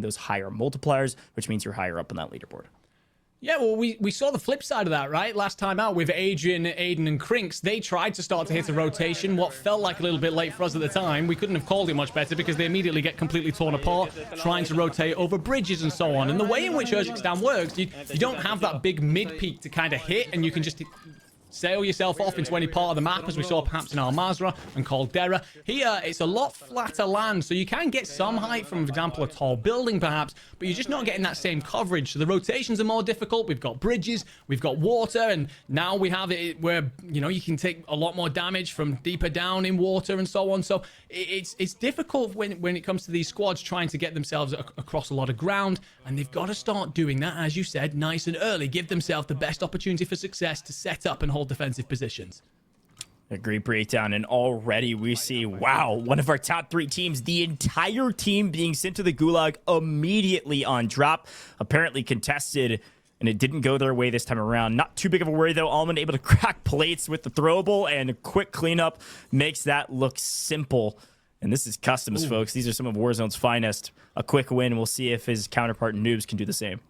those higher multipliers, which means you're higher up on that leaderboard. Yeah, well, we saw the flip side of that, right? Last time out with Adrian, Aydan, and Crinks, they tried to start to hit a rotation. What felt like a little bit late for us at the time, we couldn't have called it much better because they immediately get completely torn apart, trying to rotate over bridges and so on. And the way in which Urzikstan works, you don't have that big mid-peak to kind of hit, and you can just sail yourself off into any part of the map, as we saw perhaps in Al Mazrah and Caldera. Here, it's a lot flatter land, so you can get some height from, for example, a tall building perhaps, but you're just not getting that same coverage. So the rotations are more difficult. We've got bridges, we've got water, and now we have it where, you know, you can take a lot more damage from deeper down in water and so on. So it's difficult when it comes to these squads trying to get themselves across a lot of ground, and they've got to start doing that, as you said, nice and early. Give themselves the best opportunity for success to set up and hold defensive positions. A great breakdown, and already we see, wow, one of our top 3 teams, the entire team being sent to the Gulag immediately on drop, apparently contested, and it didn't go their way this time around. Not too big of a worry, though. Almond able to crack plates with the throwable, and a quick cleanup makes that look simple. And this is customs, folks. These are some of Warzone's finest. A quick win. We'll see if his counterpart Noobs can do the same.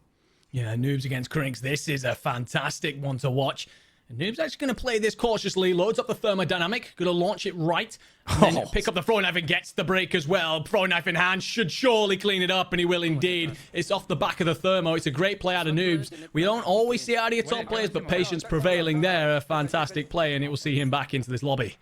Yeah, Noobs against Crinks. This is a fantastic one to watch. And Noob's actually going to play this cautiously, loads up the thermodynamic, going to launch it right, and then pick up the throwing knife and gets the break as well. Throwing knife in hand, should surely clean it up, and he will indeed. It's off the back of the thermo. It's a great play out of Noobs. We don't always see out of your top players, but patience prevailing there. A fantastic play, and it will see him back into this lobby.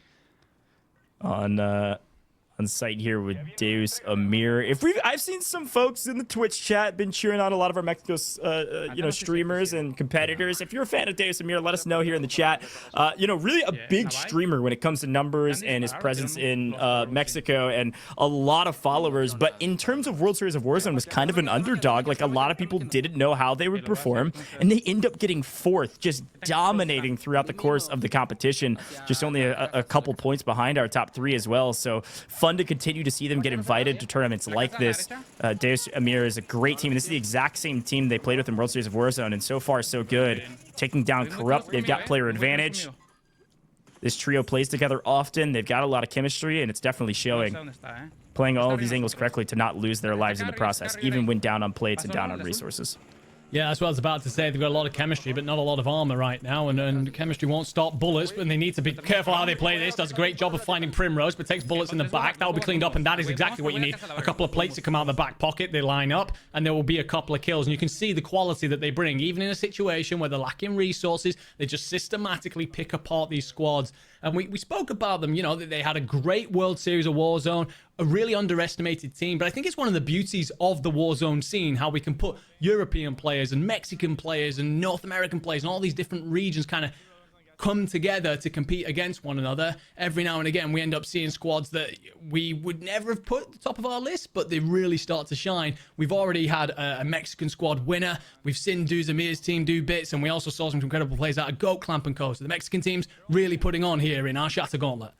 On site here with Deus Amir. I've seen some folks in the Twitch chat been cheering on a lot of our Mexico, streamers and competitors. If you're a fan of Deus Amir, let us know here in the chat. Really a big streamer when it comes to numbers and his presence in Mexico, and a lot of followers. But in terms of World Series of Warzone, was kind of an underdog. Like, a lot of people didn't know how they would perform, and they end up getting 4th, just dominating throughout the course of the competition. Just only a couple points behind our top 3 as well. So fun to continue to see them get invited to tournaments like this. Deus Amir is a great team. This is the exact same team they played with in World Series of Warzone, and so far so good. Taking down Corrupt, they've got player advantage. This trio plays together often. They've got a lot of chemistry, and it's definitely showing. Playing all of these angles correctly to not lose their lives in the process, even when down on plates and down on resources. Yeah, that's what I was about to say. They've got a lot of chemistry, but not a lot of armor right now, and chemistry won't stop bullets, but they need to be careful how they play this. Does a great job of finding Primrose, but takes bullets in the back. That will be cleaned up, and that is exactly what you need. A couple of plates to come out of the back pocket. They line up, and there will be a couple of kills, and you can see the quality that they bring. Even in a situation where they're lacking resources, they just systematically pick apart these squads. And we spoke about them, that they had a great World Series of Warzone, a really underestimated team. But I think it's one of the beauties of the Warzone scene, how we can put European players and Mexican players and North American players and all these different regions kind of come together to compete against one another. Every now and again, we end up seeing squads that we would never have put at the top of our list, but they really start to shine. We've already had a Mexican squad winner. We've seen Deus Amir's team do bits, and we also saw some incredible plays out of Goat Clamp and Co. So the Mexican team's really putting on here in our Shatter Gauntlet.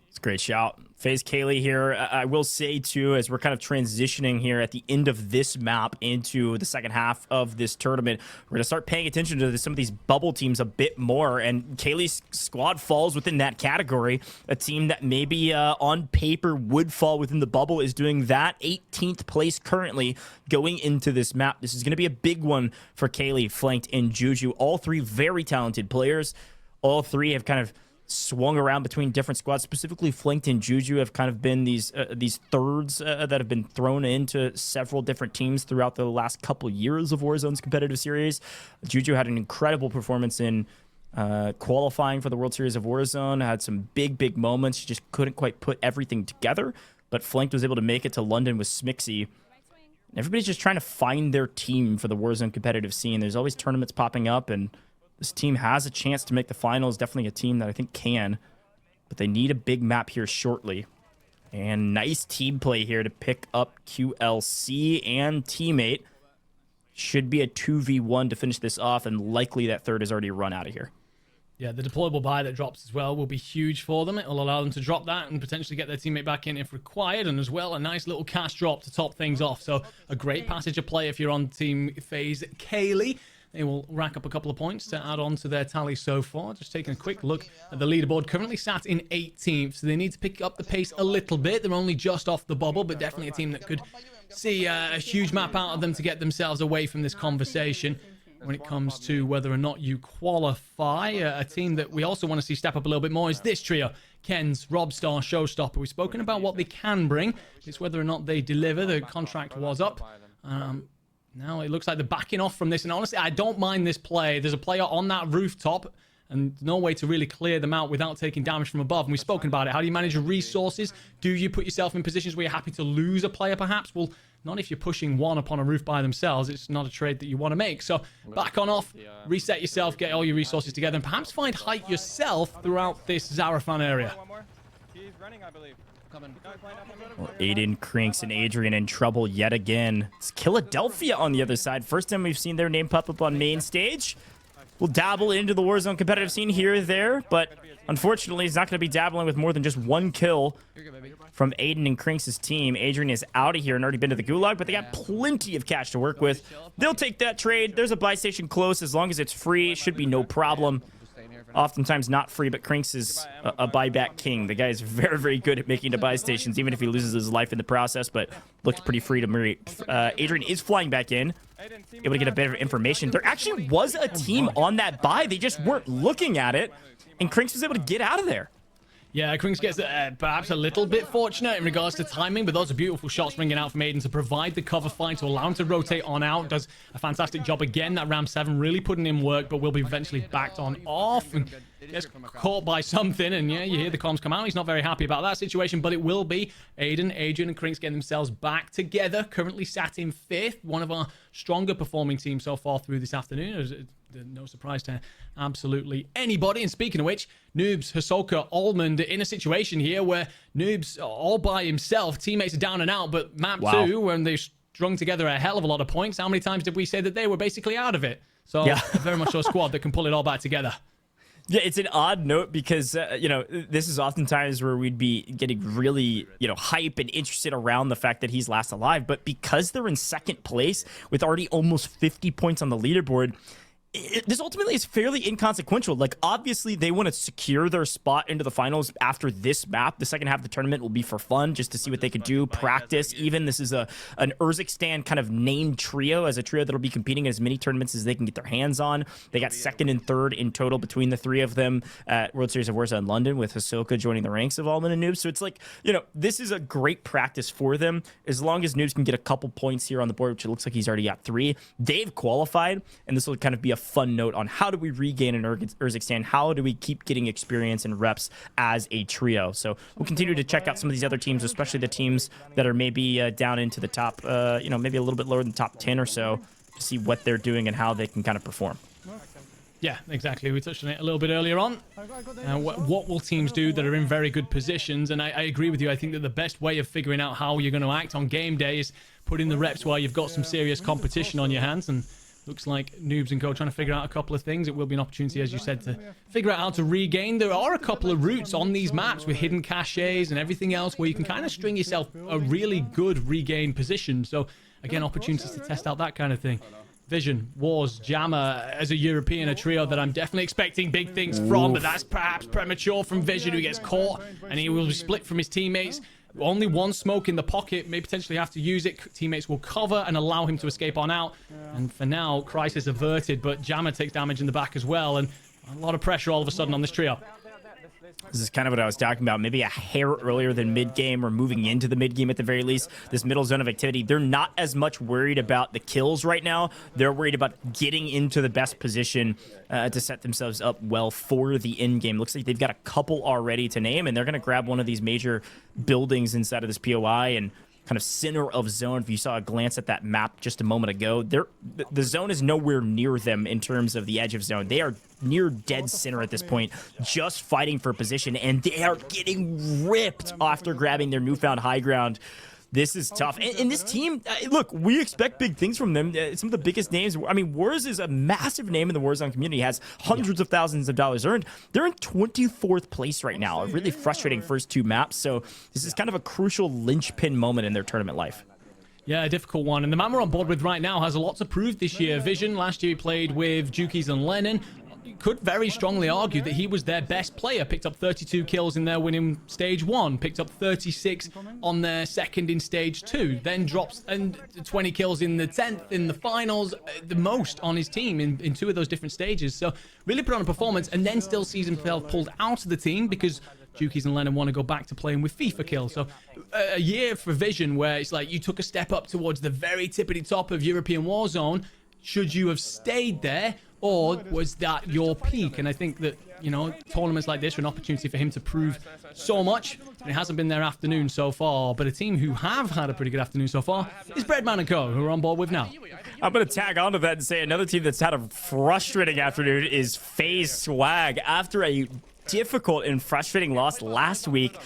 It's a great shout. FaZe Kaylee here. I will say, too, as we're kind of transitioning here at the end of this map into the second half of this tournament, we're going to start paying attention to some of these bubble teams a bit more, and Kaylee's squad falls within that category. A team that maybe on paper would fall within the bubble is doing that. 18th place currently going into this map. This is going to be a big one for Kaylee, flanked in Juju. All 3 very talented players. All 3 have kind of swung around between different squads, specifically flanked in Juju have kind of been these thirds that have been thrown into several different teams throughout the last couple years of Warzone's competitive series. Juju had an incredible performance in qualifying for the World Series of Warzone, had some big moments. She just couldn't quite put everything together, but Flanked was able to make it to London with Smixy. Everybody's just trying to find their team for the Warzone competitive scene. There's always tournaments popping up, and this team has a chance to make the finals. Definitely a team that I think can, but they need a big map here shortly. And nice team play here to pick up QLC and teammate. Should be a 2v1 to finish this off, and likely that third is already run out of here. Yeah, the deployable buy that drops as well will be huge for them. It will allow them to drop that and potentially get their teammate back in if required, and as well a nice little cash drop to top things off. So a great passage of play if you're on Team FaZe Kaylee. they will rack up a couple of points to add on to their tally so far. Just taking a quick look at the leaderboard, currently sat in 18th, so they need to pick up the pace a little bit. They're only just off the bubble, but definitely a team that could see a huge map out of them to get themselves away from this conversation when it comes to whether or not you qualify. A team that we also want to see step up a little bit more is this trio. Ken's, Robstar, Showstopper. We've spoken about what they can bring. It's whether or not they deliver. The contract was up. Now it looks like they're backing off from this. And honestly, I don't mind this play. There's a player on that rooftop and no way to really clear them out without taking damage from above. And we've spoken about it. How do you manage your resources? Do you put yourself in positions where you're happy to lose a player, perhaps? Well, not if you're pushing one upon a roof by themselves. It's not a trade that you want to make. So back on off, reset yourself, get all your resources together, and perhaps find height yourself throughout this Zarafan area. He's running, I believe. Well, Aydan, Crinks, and Adrian in trouble yet again. It's Philadelphia on the other side. First time we've seen their name pop up on main stage. We'll dabble into the Warzone competitive scene here or there, but unfortunately, he's not going to be dabbling with more than just one kill from Aydan and Crinks' team. Adrian is out of here and already been to the Gulag, but they got plenty of cash to work with. They'll take that trade. There's a buy station close. As long as it's free, it should be no problem. Oftentimes not free, but Crinks is a buyback king. The guy is very, very good at making the buy stations, even if he loses his life in the process, but looks pretty free to me. Adrian is flying back in, able to get a bit of information. There actually was a team on that buy. They just weren't looking at it, and Crinks was able to get out of there. Yeah, Crinks gets perhaps a little bit fortunate in regards to timing, but those are beautiful shots ringing out from Aydan to provide the cover fight, to allow him to rotate on out. Does a fantastic job again. That Ram 7 really putting in work, but will be eventually backed on off and gets caught by something. And yeah, you hear the comms come out. He's not very happy about that situation, but it will be Aydan, Adrian, and Crinks getting themselves back together. Currently sat in 5th, one of our stronger performing teams so far through this afternoon. No surprise to absolutely anybody. And speaking of which, Noobs, Hisoka, Almond in a situation here where Noobs all by himself, teammates are down and out, but map 2, when they strung together a hell of a lot of points, how many times did we say that they were basically out of it? So yeah. Very much so a squad that can pull it all back together. Yeah, it's an odd note because, you know, this is oftentimes where we'd be getting really, you know, hype and interested around the fact that he's last alive. But because they're in second place with already almost 50 points on the leaderboard, this ultimately is fairly inconsequential. Like, obviously, they want to secure their spot into the finals after this map. The second half of the tournament will be for fun, just to see what they could do, practice even. This is an Urzikstan kind of named trio, as a trio that'll be competing in as many tournaments as they can get their hands on. They got second and third in total between the three of them at World Series of Warzone London, with Hisoka joining the ranks of Almond and Noobs. So it's like, you know, this is a great practice for them. As long as Noobs can get a couple points here on the board, which it looks like he's already got 3, they've qualified, and this will kind of be a fun note on how do we regain an Urzikstan, how do we keep getting experience and reps as a trio. So we'll continue to check out some of these other teams, especially the teams that are maybe down into the top, you know, maybe a little bit lower than the top 10 or so, to see what they're doing and how they can kind of perform. Yeah, exactly. We touched on it a little bit earlier on. What will teams do that are in very good positions? And I agree with you. I think that the best way of figuring out how you're going to act on game day is put in the reps while you've got some serious competition on your hands. And looks like Noobs and Co trying to figure out a couple of things. It will be an opportunity, as you said, to figure out how to regain. There are a couple of routes on these maps with hidden caches and everything else where you can kind of string yourself a really good regain position. So, again, opportunities to test out that kind of thing. Vision, Wars, Jammer, as a European, a trio that I'm definitely expecting big things from, but that's perhaps premature from Vision, who gets caught and he will be split from his teammates. Only one smoke in the pocket, may potentially have to use it. Teammates will cover and allow him to escape on out. And for now, crisis averted, but Jammer takes damage in the back as well, and a lot of pressure all of a sudden on this trio. This is kind of what I was talking about. Maybe a hair earlier than mid-game, or moving into the mid-game at the very least. This middle zone of activity, they're not as much worried about the kills right now. They're worried about getting into the best position to set themselves up well for the end game. Looks like they've got a couple already to name, and they're going to grab one of these major buildings inside of this POI and kind of center of zone. If you saw a glance at that map just a moment ago, the zone is nowhere near them in terms of the edge of zone. They are near dead center at this point, just fighting for position, and they are getting ripped after grabbing their newfound high ground. This is tough. And this team, look, we expect big things from them. Some of the biggest names. I mean, Wars is a massive name in the Warzone community, has hundreds of thousands of dollars earned. They're in 24th place right now. A really frustrating first 2 maps. So this is kind of a crucial linchpin moment in their tournament life. Yeah, a difficult one. And the man we're on board with right now has a lot to prove this year. Vision, last year he played with Jukies and Lennon. You could very strongly argue that he was their best player. Picked up 32 kills in their winning stage 1. Picked up 36 on their second in stage 2. Then drops and 20 kills in the 10th in the finals. The most on his team in 2 of those different stages. So really put on a performance, and then still sees himself pulled out of the team because Jukies and Lennon want to go back to playing with FIFA kills. So a year for Vision where it's like you took a step up towards the very tippity top of European Warzone. Should you have stayed there, or was that your peak? And I think that, you know, tournaments like this are an opportunity for him to prove so much. And it hasn't been their afternoon so far. But a team who have had a pretty good afternoon so far is Breadman & Co., who we're on board with now. I'm going to tag onto that and say another team that's had a frustrating afternoon is FaZe Swagg. After a difficult and frustrating loss last week,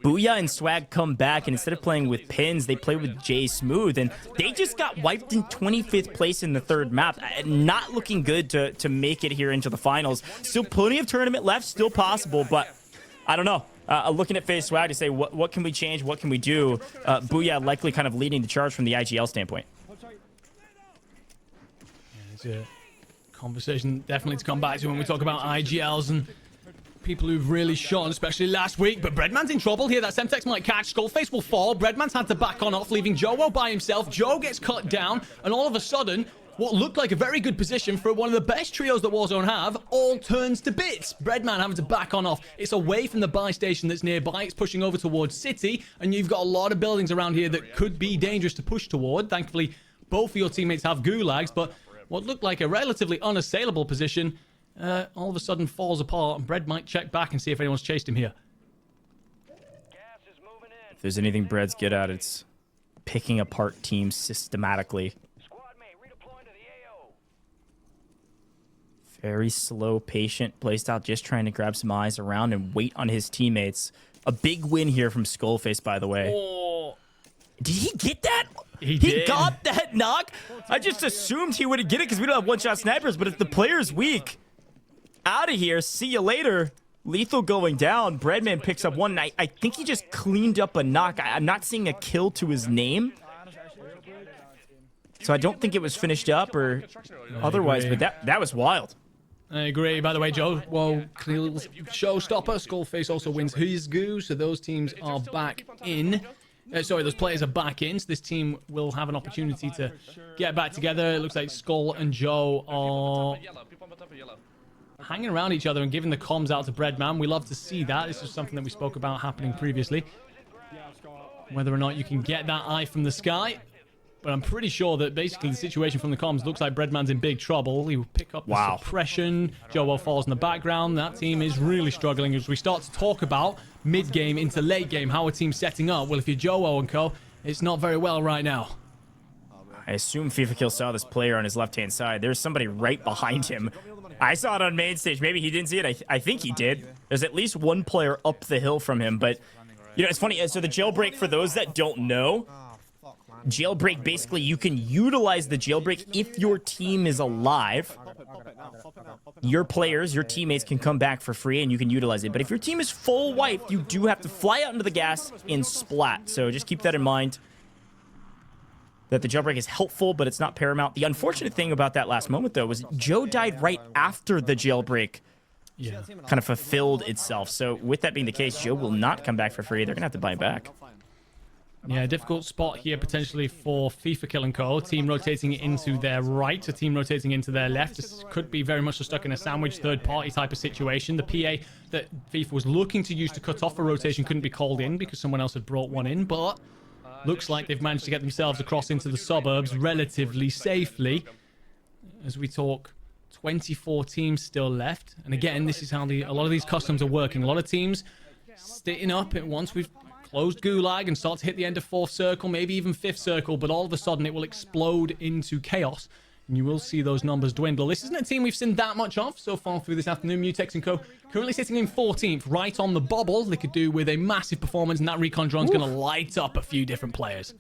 Booyah and Swagg come back, and instead of playing with Pins, they play with J Smooth, and they just got wiped in 25th place in the 3rd map. Not looking good to make it here into the finals. Still plenty of tournament left, still possible, but I don't know. Looking at FaZe Swagg to say, what can we change, what can we do? Booyah likely kind of leading the charge from the IGL standpoint. It's a conversation definitely to come back to when we talk about IGLs and people who've really shone, especially last week. But Breadman's in trouble here. That Semtex might catch. Skullface will fall. Breadman's had to back on off, leaving Joewo by himself. Joe gets cut down, and all of a sudden, what looked like a very good position for one of the best trios that Warzone have all turns to bits. Breadman having to back on off. It's away from the buy station that's nearby. It's pushing over towards City, and you've got a lot of buildings around here that could be dangerous to push toward. Thankfully, both of your teammates have gulags, but what looked like a relatively unassailable position all of a sudden falls apart, and Bread might check back and see if anyone's chased him here. If there's anything Bread's good at, it's picking apart teams systematically. Very slow, patient playstyle, just trying to grab some eyes around and wait on his teammates. A big win here from Skullface, by the way. Oh. Did he get that? He got that knock? I just assumed he would get it because we don't have one-shot snipers, but if the player's weak, out of here, see you later. Lethal going down. Breadman picks up one. I think he just cleaned up a knock. I'm not seeing a kill to his name, so I don't think it was finished up or otherwise, but that was wild. I agree. By the way, Joe, well, clearly showstopper. Skullface also wins his goo, so those teams are back in. Sorry, those players are back in, so this team will have an opportunity to get back together. It looks like Skull and Joe are hanging around each other and giving the comms out to Breadman. We love to see that. This is something that we spoke about happening previously. Whether or not you can get that eye from the sky. But I'm pretty sure that basically the situation from the comms looks like Breadman's in big trouble. He will pick up the suppression. Joewo falls in the background. That team is really struggling. As we start to talk about mid-game into late game, how a team's setting up. Well, if you're Joewo and co, it's not very well right now. I assume FIFA Kill saw this player on his left-hand side. There's somebody right behind him. I saw it on main stage. Maybe he didn't see it. I think he did. There's at least one player up the hill from him. But, you know, it's funny. So the jailbreak, for those that don't know, jailbreak, basically, you can utilize the jailbreak if your team is alive. Your players, your teammates can come back for free and you can utilize it. But if your team is full wiped, you do have to fly out into the gas and splat. So just keep that in mind, that the jailbreak is helpful, but it's not paramount. The unfortunate thing about that last moment, though, was Joe died right after the jailbreak kind of fulfilled itself. So with that being the case, Joe will not come back for free. They're going to have to buy him back. Yeah, difficult spot here potentially for FIFA Kill & Co. Team rotating into their right, a team rotating into their left. This could be very much stuck in a sandwich third-party type of situation. The PA that FIFA was looking to use to cut off a rotation couldn't be called in because someone else had brought one in, but looks like they've managed to get themselves across into the suburbs relatively safely. As we talk, 24 teams still left. And again, this is how a lot of these customs are working. A lot of teams sitting up once we've closed Gulag and start to hit the end of fourth circle, maybe even fifth circle, but all of a sudden it will explode into chaos. And you will see those numbers dwindle. This isn't a team we've seen that much of so far through this afternoon. Mutex and Co currently sitting in 14th, right on the bubble. They could do with a massive performance, and that recon drone's going to light up a few different players.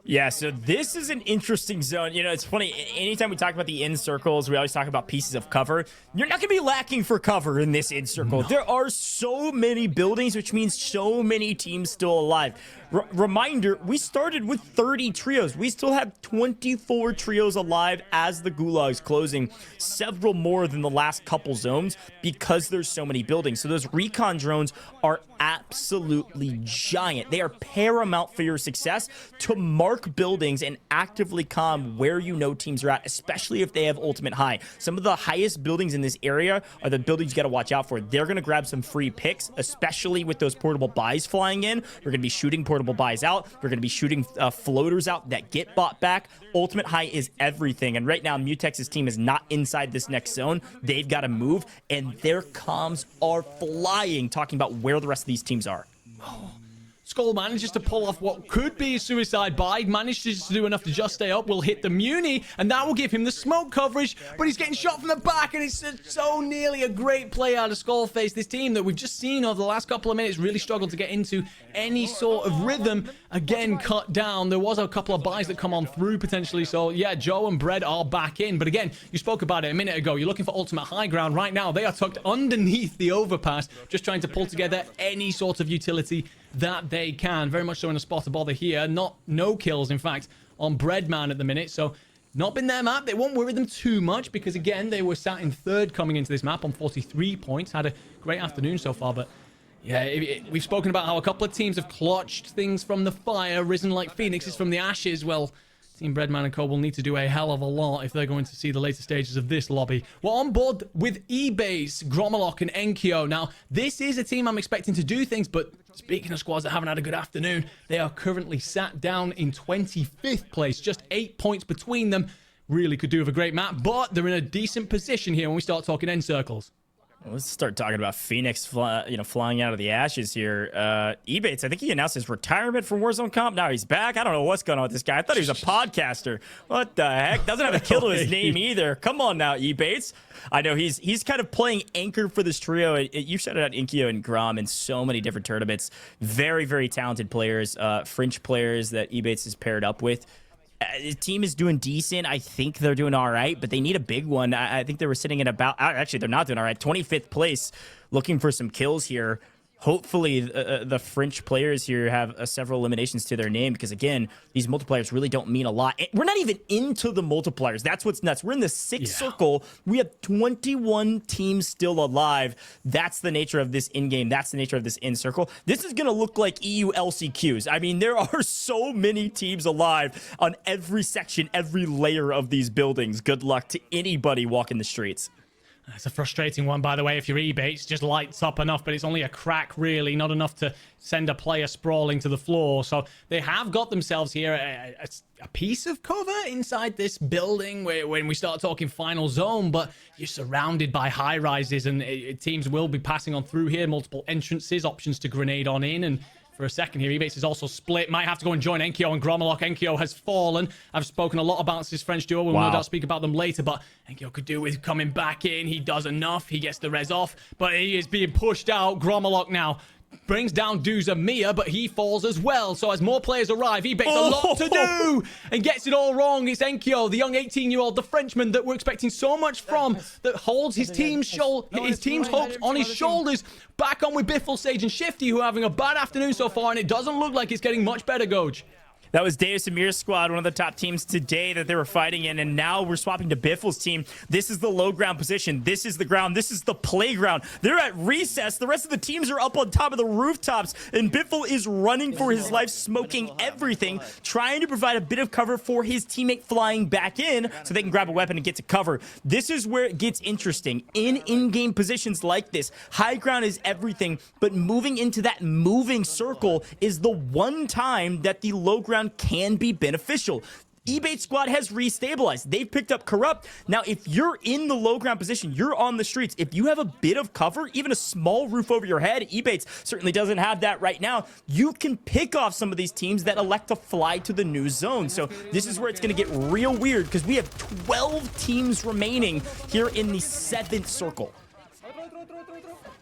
Yeah, so this is an interesting zone. You know, it's funny. Anytime we talk about the in circles, we always talk about pieces of cover. You're not going to be lacking for cover in this in circle. No. There are so many buildings, which means so many teams still alive. Reminder, we started with 30 trios. We still have 24 trios alive as the Gulag's closing. Several more than the last couple zones because there's so many buildings. So those recon drones are absolutely giant. They are paramount for your success to mark buildings and actively comm where you know teams are at, especially if they have ultimate high. Some of the highest buildings in this area are the buildings you got to watch out for. They're going to grab some free picks, especially with those portable buys flying in. You're going to be shooting portable buys out. You're going to be shooting floaters out that get bought back. Ultimate high is everything. And right now, Mutex's team is not inside this next zone. They've got to move, and their comms are flying, talking about where the rest of these teams are. Skull manages to pull off what could be a suicide buy, manages to do enough to just stay up, will hit the Muni, and that will give him the smoke coverage, but he's getting shot from the back, and it's so nearly a great play out of Skullface. This team that we've just seen over the last couple of minutes really struggled to get into any sort of rhythm. Again, cut down. There was a couple of buys that come on through potentially, so yeah, Joe and Bread are back in, but again, you spoke about it a minute ago. You're looking for ultimate high ground. Right now, they are tucked underneath the overpass, just trying to pull together any sort of utility that they can. Very much so in a spot of bother here. No kills, in fact, on Breadman at the minute. So not been their map. They won't worry them too much because, again, they were sat in third coming into this map on 43 points. Had a great afternoon so far, but yeah, we've spoken about how a couple of teams have clutched things from the fire, risen like phoenixes from the ashes. Well, Team Breadman and Co will need to do a hell of a lot if they're going to see the later stages of this lobby. We're on board with eBase, Gromolok, and Enkyo. Now, this is a team I'm expecting to do things, but speaking of squads that haven't had a good afternoon, they are currently sat down in 25th place, just 8 points between them. Really could do with a great map, but they're in a decent position here when we start talking end circles. Let's start talking about Phoenix, flying out of the ashes here. Ebates, I think he announced his retirement from Warzone Comp. Now he's back. I don't know what's going on with this guy. I thought he was a podcaster. What the heck? Doesn't have a kill to his name either. Come on now, Ebates. I know he's kind of playing anchor for this trio. You shouted out Inkyo and Grom in so many different tournaments. Very, very talented players, French players that Ebates is paired up with. The team is doing decent. I think they're doing all right, but they need a big one. I think they were sitting at about... Actually, they're not doing all right. 25th place, looking for some kills here. Hopefully, the French players here have several eliminations to their name because, again, these multipliers really don't mean a lot. We're not even into the multipliers. That's what's nuts. We're in the sixth circle. We have 21 teams still alive. That's the nature of this in-game. That's the nature of this in-circle. This is going to look like EU LCQs. I mean, there are so many teams alive on every section, every layer of these buildings. Good luck to anybody walking the streets. It's a frustrating one, by the way, if your eBates just lights up enough, but it's only a crack, really, not enough to send a player sprawling to the floor. So they have got themselves here a piece of cover inside this building when we start talking final zone, but you're surrounded by high rises, and teams will be passing on through here, multiple entrances, options to grenade on in, and for a second here, eBates is also split. Might have to go and join Enkyo and Gromolok. Enkyo has fallen. I've spoken a lot about this French duo. We'll no doubt speak about them later, but Enkyo could do with coming back in. He does enough. He gets the res off, but he is being pushed out. Gromolok now brings down Duza Mia, but he falls as well. So as more players arrive, eBates a lot to do and gets it all wrong. It's Enkyo, the young 18-year-old, the Frenchman that we're expecting so much from, that holds his team's hopes on his shoulders. Back on with Biffle, Sage, and Shifty, who are having a bad afternoon so far, and it doesn't look like it's getting much better, Goj. That was Deus Amir's squad, one of the top teams today that they were fighting in, and now we're swapping to Biffle's team. This is the low ground position. This is the ground. This is the playground. They're at recess. The rest of the teams are up on top of the rooftops, and Biffle is running for his life, smoking everything, trying to provide a bit of cover for his teammate flying back in so they can grab a weapon and get to cover. This is where it gets interesting. In-game positions like this, high ground is everything, but moving into that moving circle is the one time that the low ground can be beneficial. eBates squad has restabilized. They've picked up Corrupt. Now, if you're in the low ground position, you're on the streets. If you have a bit of cover, even a small roof over your head, eBates certainly doesn't have that right now. You can pick off some of these teams that elect to fly to the new zone. So this is where it's going to get real weird because we have 12 teams remaining here in the 7th circle.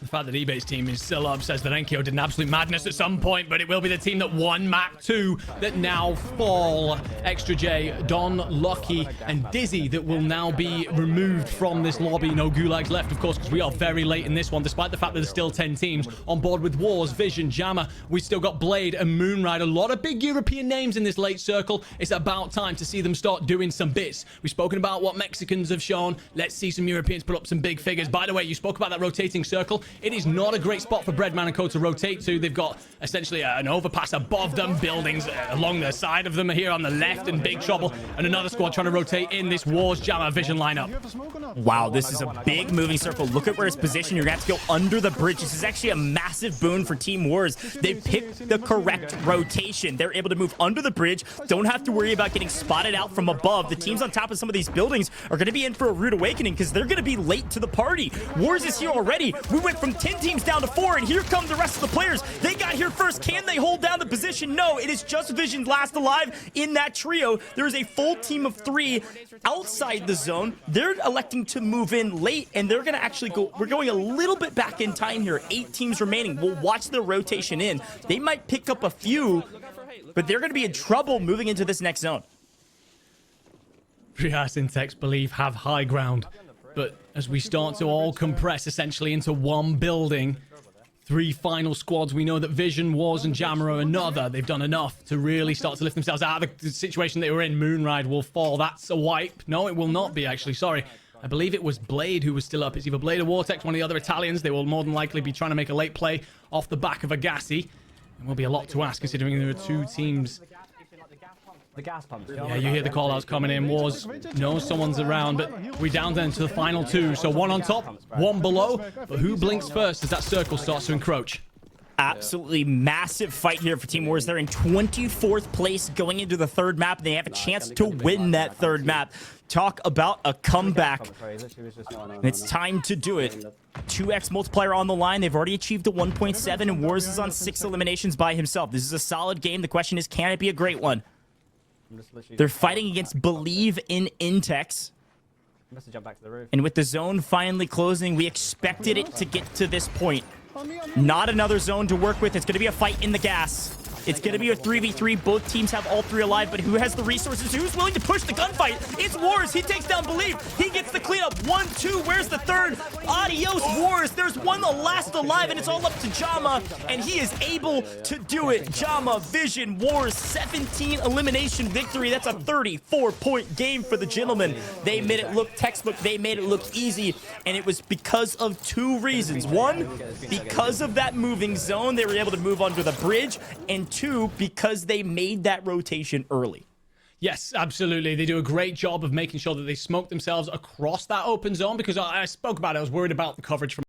The fact that eBay's team is still up says that Enkyo did an absolute madness at some point, but it will be the team that won map 2 that now fall. Extra J, Don, Lucky, and Dizzy that will now be removed from this lobby. No gulags left, of course, because we are very late in this one, despite the fact that there's still 10 teams on board with Wars, Vision, Jammer. We still got Blade and Moonride. A lot of big European names in this late circle. It's about time to see them start doing some bits. We've spoken about what Mexicans have shown. Let's see some Europeans put up some big figures. By the way, you spoke about that rotating circle. It is not a great spot for Breadman and Co to rotate to. They've got essentially an overpass above them, buildings along the side of them here on the left in big trouble, and another squad trying to rotate in this Wars, Jammer, Vision lineup. Wow, this is a big moving circle. Look at where it's positioned. You're going to have to go under the bridge. This is actually a massive boon for Team Wars. They picked the correct rotation. They're able to move under the bridge. Don't have to worry about getting spotted out from above. The teams on top of some of these buildings are going to be in for a rude awakening because they're going to be late to the party. Wars is here already. We went from 10 teams down to 4, and here come the rest of the players. They got here first. Can they hold down the position? No, it is just Vision last alive in that trio. There is a full team of 3 outside the zone. They're electing to move in late, and they're going to actually go. We're going a little bit back in time here. 8 teams remaining. We'll watch the rotation in. They might pick up a few, but they're going to be in trouble moving into this next zone. Prias and Tex believe have high ground, but as we start to all compress essentially into one building, 3 final squads, we know that Vision, Wars, and Jammer are another. They've done enough to really start to lift themselves out of the situation they were in. Moonride will fall. That's a wipe. No, it will not be, actually. Sorry. I believe it was Blade who was still up. It's either Blade or Vortex, one of the other Italians. They will more than likely be trying to make a late play off the back of a Gassy. It will be a lot to ask, considering there are 2 teams. The gas pumps. Yeah, you hear the call-outs coming in. Wars knows someone's around, but we down then to the final 2. So 1 on top, 1 below. But who blinks first as that circle starts to encroach? Absolutely massive fight here for Team Wars. They're in 24th place going into the 3rd map. They have a chance to win that 3rd map. Talk about a comeback. And it's time to do it. 2x multiplier on the line. They've already achieved a 1.7, and Wars is on 6 eliminations by himself. This is a solid game. The question is, can it be a great one? They're fighting against Believe in Intex. And with the zone finally closing, we expected it to get to this point. Not another zone to work with. It's going to be a fight in the gas. It's going to be a 3v3. Both teams have all 3 alive, but who has the resources? Who's willing to push the gunfight? It's Wars. He takes down Believe. He gets the cleanup. 1, 2. Where's the 3rd? Adios, Wars. There's one the last alive, and it's all up to Jama, and he is able to do it. Jama, Vision, Wars, 17 elimination victory. That's a 34-point game for the gentlemen. They made it look textbook. They made it look easy, and it was because of 2 reasons. 1, because of that moving zone. They were able to move under the bridge, and 2, because they made that rotation early. Yes, absolutely. They do a great job of making sure that they smoke themselves across that open zone, because I spoke about it. I was worried about the coverage from